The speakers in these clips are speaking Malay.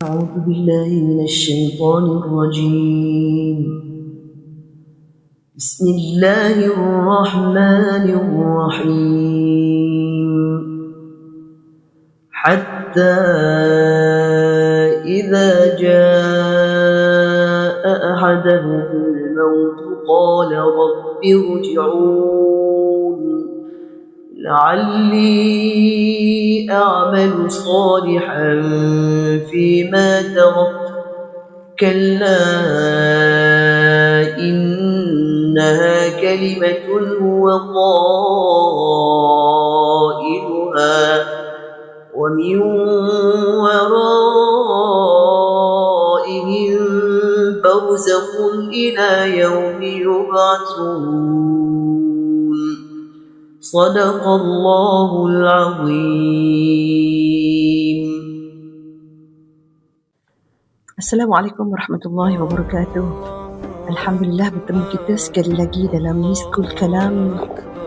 أعوذ بالله من الشيطان الرجيم. بسم الله الرحمن الرحيم. حتى إذا جاء أحدهم الموت قال رب ارجعون لعلي أعمل صالحا فيما تركت كلا إنها كلمة هو قائلها ومن ورائهم برزخ إلى يوم يبعثون. صدق الله العظيم. Assalamualaikum warahmatullahi wabarakatuh. Alhamdulillah bertemu kita sekali lagi dalam Miskul Kalam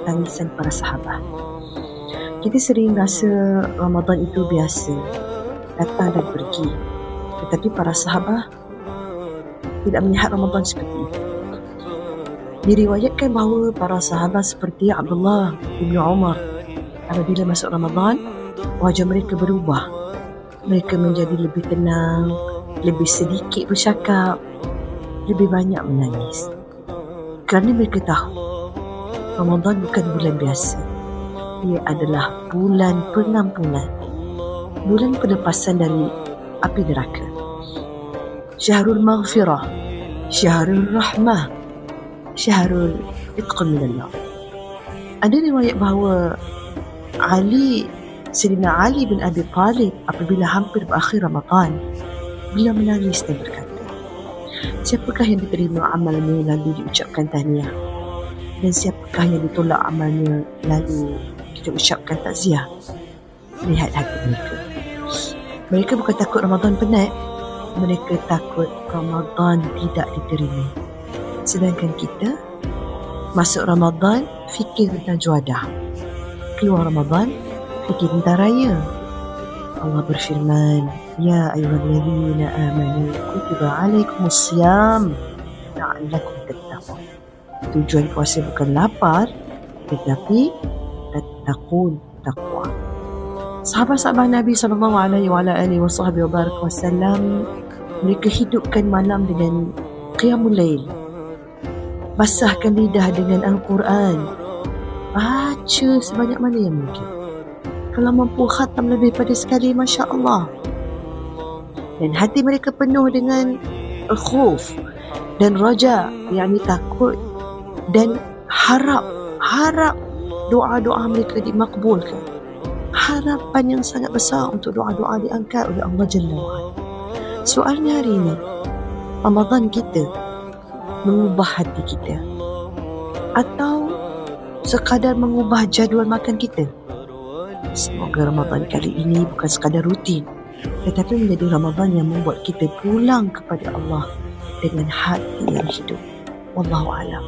Tangisan Para Sahabat. Kita sering rasa Ramadan itu biasa, datang dan pergi. Tetapi para sahabat tidak melihat Ramadan seperti itu. Diriwayatkan bahawa para sahabat seperti Abdullah bin Umar, apabila masuk Ramadan, wajah mereka berubah. Mereka menjadi lebih tenang, lebih sedikit bercakap, lebih banyak menangis. Kerana mereka tahu Ramadan bukan bulan biasa. Ia adalah bulan pengampunan, bulan pelepasan dari api neraka. Syahrul maghfirah, syahrul rahmah, syahrul itqan minallah. Ada riwayat bahawa Sayyidina Ali bin Abi Talib apabila hampir berakhir Ramadan, beliau menangis dan berkata, siapakah yang diterima amalnya lalu diucapkan tahniah, dan siapakah yang ditolak amalnya lalu kita ucapkan takziah? Lihat hati mereka. Mereka bukan takut Ramadan penat, mereka takut Ramadan tidak diterima. Sedangkan kita masuk Ramadan fikir tentang juadah, keluar Ramadan fikir tentang raya. Allah berfirman, ya ayyuhallazina amanu kutiba alaikumussyam la'allakum tattaqun. Tujuan puasa bukan lapar, tetapi tattaqun, takwa. Sahabat-sahabat Nabi SAW mereka hidupkan malam dengan qiyamul lail, basahkan lidah dengan Al-Quran, baca sebanyak mana yang mungkin. Kalau mampu khatam lebih pada sekali, Masya Allah. Dan hati mereka penuh dengan khuf dan raja, yakni takut dan harap doa-doa mereka dimakbulkan. Harapan yang sangat besar untuk doa-doa diangkat oleh Allah Jalla wa'ala. Soalnya hari ini, Ramadan kita mengubah hati kita atau sekadar mengubah jadual makan kita? Semoga Ramadan kali ini bukan sekadar rutin, tetapi menjadi Ramadan yang membuat kita pulang kepada Allah dengan hati yang hidup. Wallahu a'lam.